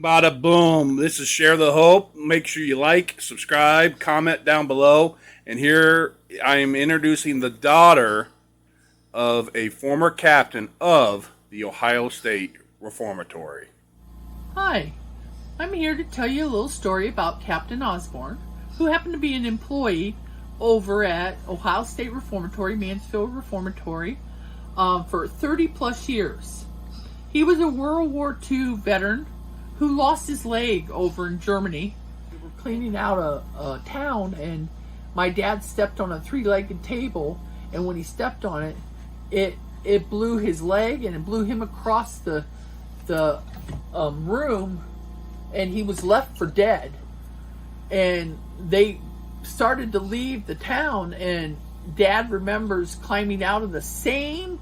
Bada boom. This is Share the Hope. Make sure you like, subscribe, comment down below. And here I am introducing the daughter of a former captain of the Ohio State Reformatory. Hi, I'm here to tell you a little story about Captain Osborne, who happened to be an employee over at Ohio State Reformatory, Mansfield Reformatory, for 30 plus years. He was a World War II veteran who lost his leg over in Germany. We were cleaning out a town, and my dad stepped on a three-legged table, and when he stepped on it, it blew his leg, and it blew him across the room, and he was left for dead. And they started to leave the town, and Dad remembers climbing out of the same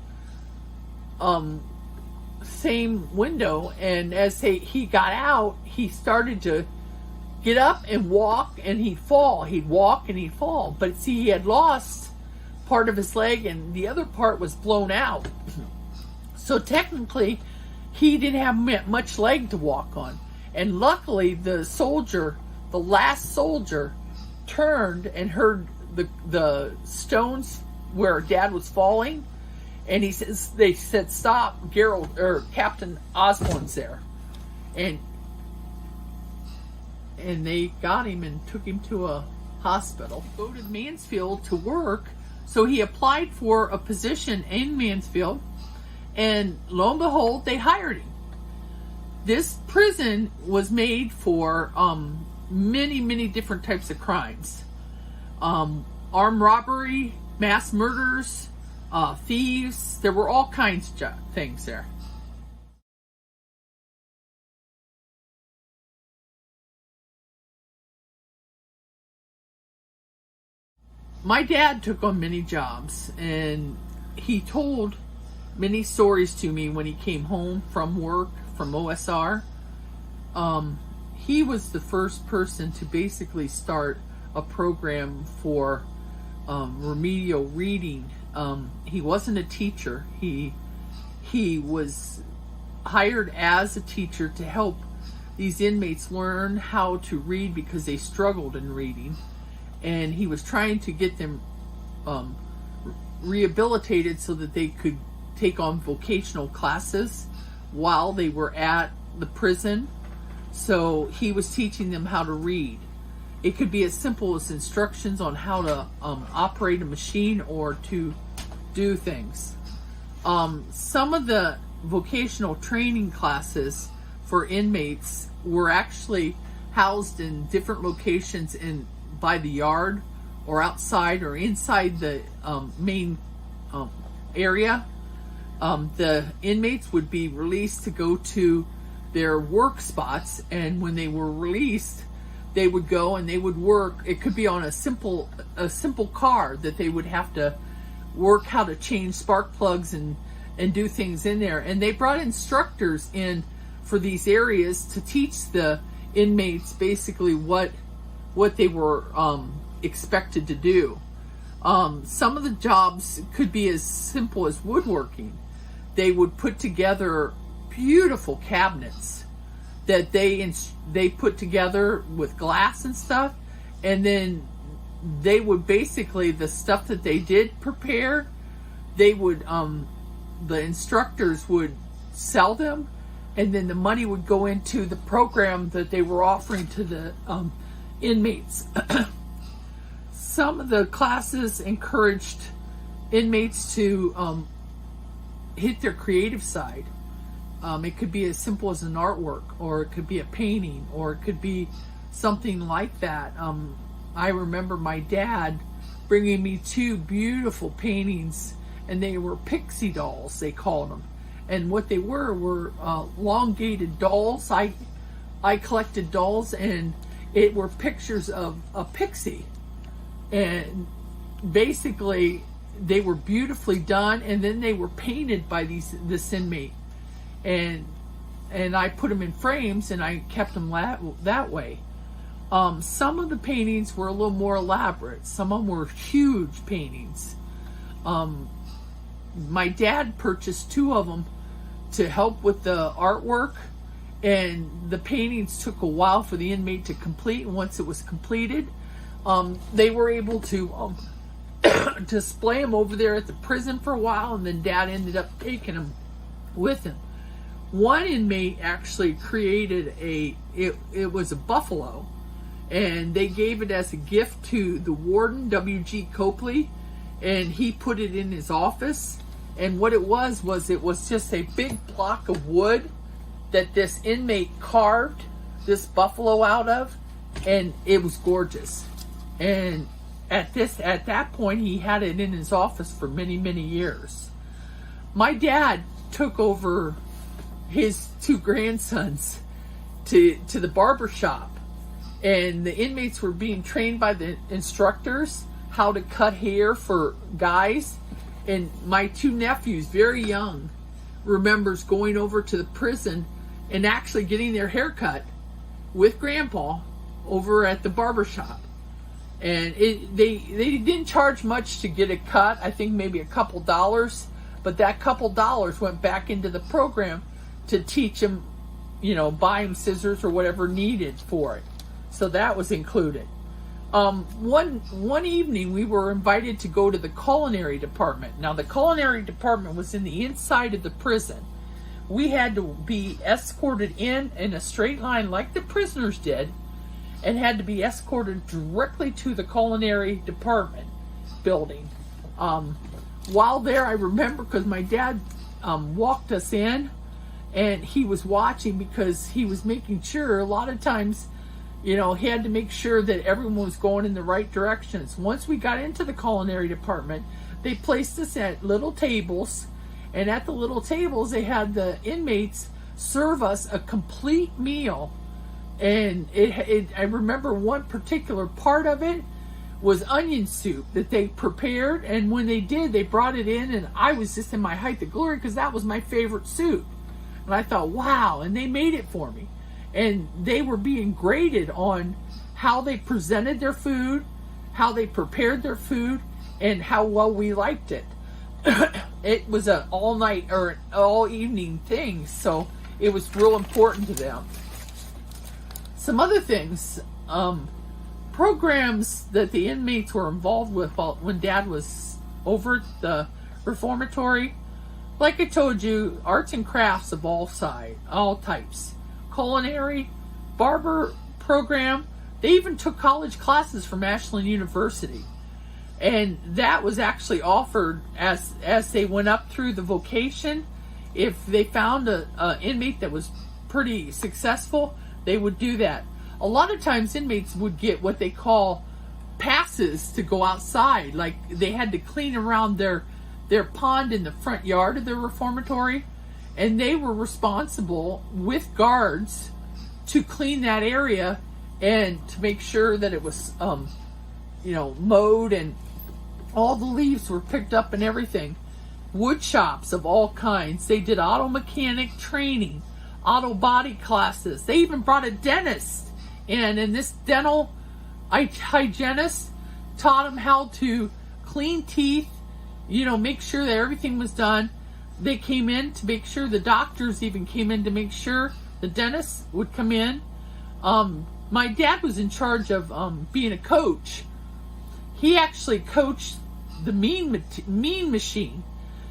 window, and as he got out, he started to get up and walk, and he'd fall. He'd walk and he'd fall. But see, he had lost part of his leg, and the other part was blown out. So technically, he didn't have much leg to walk on. And luckily, the last soldier, turned and heard the stones where Dad was falling, and they said, "Stop, Captain Osborne's there," and they got him and took him to a hospital. Go to Mansfield to work, so he applied for a position in Mansfield, and lo and behold, they hired him. This prison was made for many different types of crimes. Armed robbery, mass murders, thieves. There were all kinds of things there. My dad took on many jobs, and he told many stories to me when he came home from work, from OSR. He was the first person to basically start a program for remedial reading. He wasn't a teacher. He was hired as a teacher to help these inmates learn how to read because they struggled in reading. And he was trying to get them rehabilitated so that they could take on vocational classes while they were at the prison. So he was teaching them how to read. It could be as simple as instructions on how to operate a machine or to do things. Some of the vocational training classes for inmates were actually housed in different locations by the yard or outside or inside the main area. The inmates would be released to go to their work spots, and when they were released, they would go and they would work. It could be on a simple car that they would have to work how to change spark plugs and do things in there. And they brought instructors in for these areas to teach the inmates basically what they were expected to do. Some of the jobs could be as simple as woodworking. They would put together beautiful cabinets that they put together with glass and stuff, and then they would basically, the stuff that they did prepare, they would the instructors would sell them, and then the money would go into the program that they were offering to the inmates. Some of the classes encouraged inmates to hit their creative side. It could be as simple as an artwork, or it could be a painting, or it could be something like that. I remember my dad bringing me two beautiful paintings, and they were pixie dolls, they called them. And what they were elongated dolls. I collected dolls, and it were pictures of a pixie. And basically, they were beautifully done, and then they were painted by this inmate. And I put them in frames, and I kept them that way. Some of the paintings were a little more elaborate. Some of them were huge paintings. My dad purchased two of them to help with the artwork, and the paintings took a while for the inmate to complete. And once it was completed, they were able to display them over there at the prison for a while, and then Dad ended up taking them with him. One inmate actually created it was a buffalo, and they gave it as a gift to the warden, W.G. Copley, and he put it in his office. And what it was just a big block of wood that this inmate carved this buffalo out of, and it was gorgeous. And at that point, he had it in his office for many, many years. My dad took over his two grandsons to the barber shop, and the inmates were being trained by the instructors how to cut hair for guys. And my two nephews, very young, remembers going over to the prison and actually getting their hair cut with Grandpa over at the barber shop. And they didn't charge much to get it cut. I think maybe a couple dollars, but that couple dollars went back into the program to teach them, buy them scissors or whatever needed for it. So that was included. One evening we were invited to go to the Culinary Department. Now the Culinary Department was in the inside of the prison. We had to be escorted in a straight line like the prisoners did, and had to be escorted directly to the Culinary Department building. While there, I remember because my dad walked us in, and he was watching because he was making sure a lot of times, he had to make sure that everyone was going in the right directions. Once we got into the Culinary Department, they placed us at little tables, and at the little tables, they had the inmates serve us a complete meal. And I remember one particular part of it was onion soup that they prepared, and when they did, they brought it in, and I was just in my height of glory because that was my favorite soup. And I thought, wow, and they made it for me. And they were being graded on how they presented their food, how they prepared their food, and how well we liked it. It was an all-night or an all-evening thing, so it was real important to them. Some other things, programs that the inmates were involved with when Dad was over at the Reformatory, like I told you, arts and crafts of all types. Culinary, barber program. They even took college classes from Ashland University. And that was actually offered as they went up through the vocation. If they found an inmate that was pretty successful, they would do that. A lot of times inmates would get what they call passes to go outside. Like they had to clean around their pond in the front yard of the reformatory, and they were responsible with guards to clean that area and to make sure that it was mowed and all the leaves were picked up and everything. Wood shops of all kinds. They did auto mechanic training, auto body classes. They even brought a dentist in, and this dental hygienist taught them how to clean teeth, make sure that everything was done. They came in to make sure, the doctors even came in to make sure the dentist would come in. My dad was in charge of being a coach. He actually coached the mean machine.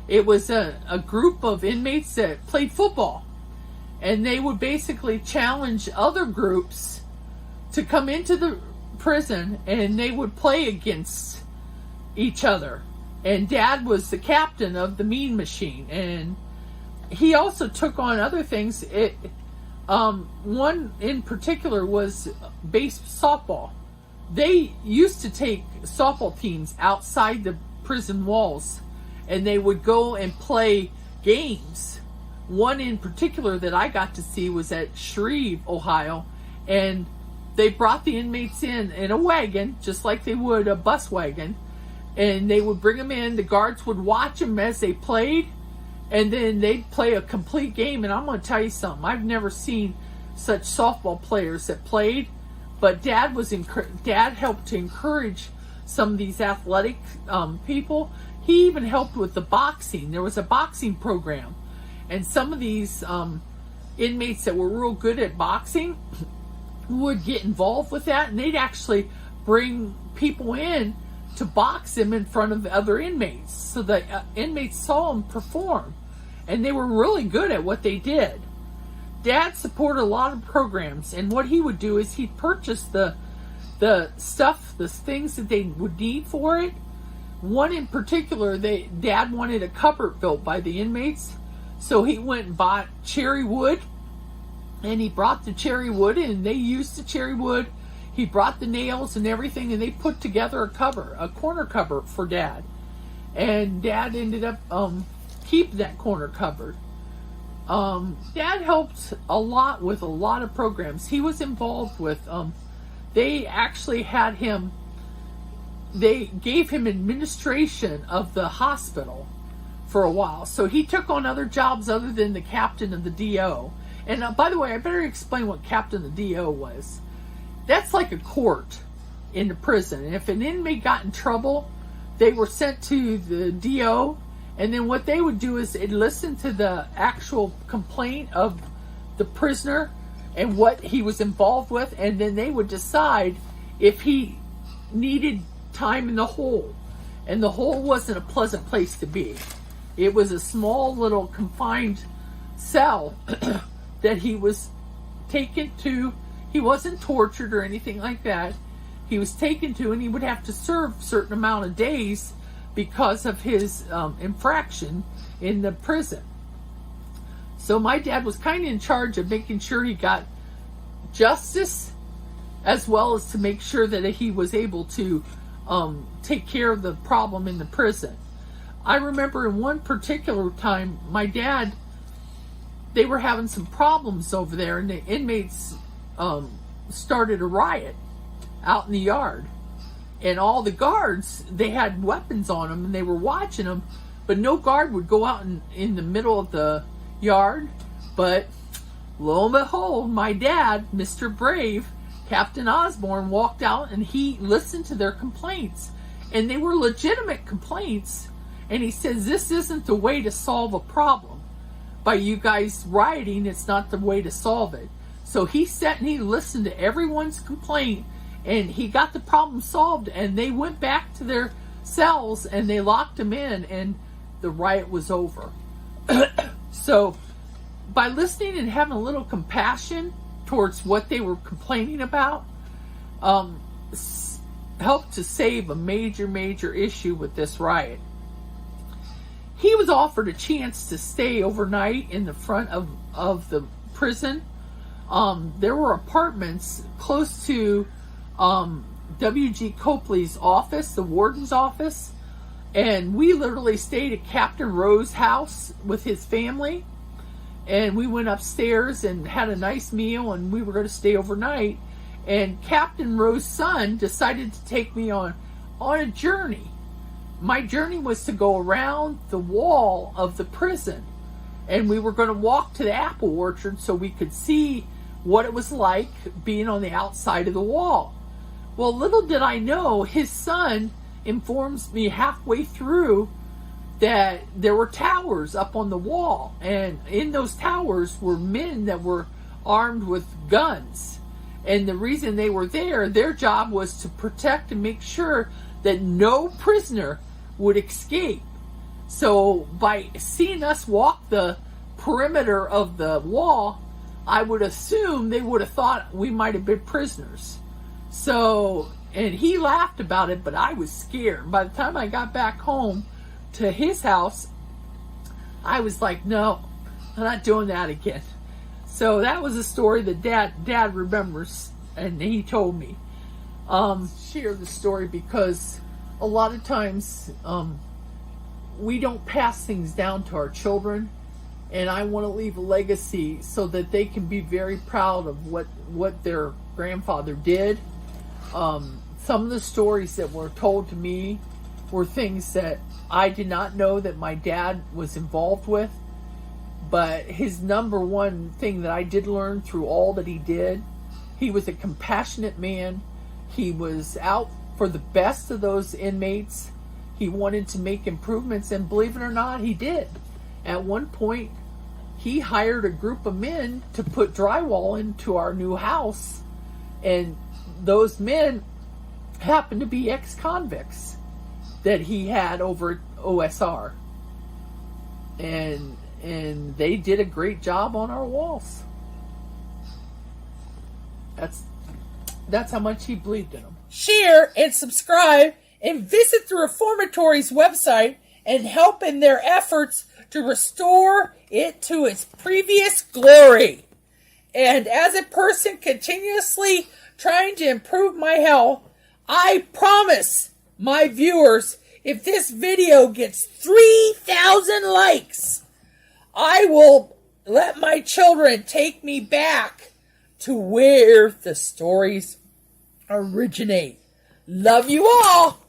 It was a group of inmates that played football, and they would basically challenge other groups to come into the prison, and they would play against each other. And Dad was the captain of the mean machine, and he also took on other things. One in particular was base softball. They used to take softball teams outside the prison walls, and they would go and play games. One in particular that I got to see was at Shreve, Ohio, and they brought the inmates in a wagon, just like they would a bus wagon, and they would bring them in. The guards would watch them as they played, and then they'd play a complete game. And I'm going to tell you something. I've never seen such softball players that played, but Dad helped to encourage some of these athletic people. He even helped with the boxing. There was a boxing program, and some of these inmates that were real good at boxing would get involved with that, and they'd actually bring people in to box them in front of other inmates, so the inmates saw them perform, and they were really good at what they did. Dad supported a lot of programs, and what he would do is he'd purchase the stuff, the things that they would need for it. One in particular, Dad wanted a cupboard built by the inmates, so he went and bought cherry wood, and he brought the cherry wood, and they used the cherry wood. He brought the nails and everything, and they put together a corner cupboard for Dad. And Dad ended up keeping that corner cupboard. Dad helped a lot with a lot of programs. He was involved with, they actually had him, they gave him administration of the hospital for a while. So he took on other jobs other than the captain of the DO. And by the way, I better explain what captain of the DO was. That's like a court in the prison. And if an inmate got in trouble, they were sent to the DO. And then what they would do is they'd listen to the actual complaint of the prisoner and what he was involved with. And then they would decide if he needed time in the hole. And the hole wasn't a pleasant place to be. It was a small little confined cell that he was taken to. He wasn't tortured or anything like that. He was taken to, and he would have to serve a certain amount of days because of his infraction in the prison. So my dad was kind of in charge of making sure he got justice, as well as to make sure that he was able to take care of the problem in the prison. I remember in one particular time, my dad, they were having some problems over there, and the inmates started a riot out in the yard. And all the guards, they had weapons on them, and they were watching them, but no guard would go out in the middle of the yard. But lo and behold, my dad, Mr. Brave, Captain Osborne, walked out, and he listened to their complaints. And they were legitimate complaints. And he says, this isn't the way to solve a problem. By you guys rioting, it's not the way to solve it. So he sat and he listened to everyone's complaint, and he got the problem solved, and they went back to their cells and they locked them in, and the riot was over. So by listening and having a little compassion towards what they were complaining about, helped to save a major issue with this riot. He was offered a chance to stay overnight in the front of the prison. There were apartments close to W.G. Copley's office, the warden's office, and we literally stayed at Captain Rowe's house with his family, and we went upstairs and had a nice meal, and we were going to stay overnight. And Captain Rowe's son decided to take me on a journey. My journey was to go around the wall of the prison, and we were going to walk to the apple orchard so we could see what it was like being on the outside of the wall. Well, little did I know, his son informs me halfway through that there were towers up on the wall, and in those towers were men that were armed with guns. And the reason they were there, their job was to protect and make sure that no prisoner would escape. So by seeing us walk the perimeter of the wall, I would assume they would have thought we might have been prisoners. So, and he laughed about it, but I was scared. By the time I got back home to his house, I was like, no, I'm not doing that again. So that was a story that Dad remembers, and he told me. Share the story because a lot of times we don't pass things down to our children, and I want to leave a legacy so that they can be very proud of what their grandfather did. Some of the stories that were told to me were things that I did not know that my dad was involved with. But his number one thing that I did learn through all that he did, he was a compassionate man. He was out for the best of those inmates. He wanted to make improvements, and believe it or not, he did. At one point, he hired a group of men to put drywall into our new house, and those men happened to be ex-convicts that he had over at OSR, and they did a great job on our walls. That's how much he believed in them. Share and subscribe and visit the Reformatory's website and help in their efforts to restore it to its previous glory. And as a person continuously trying to improve my health, I promise my viewers, if this video gets 3,000 likes, I will let my children take me back to where the stories originate. Love you all.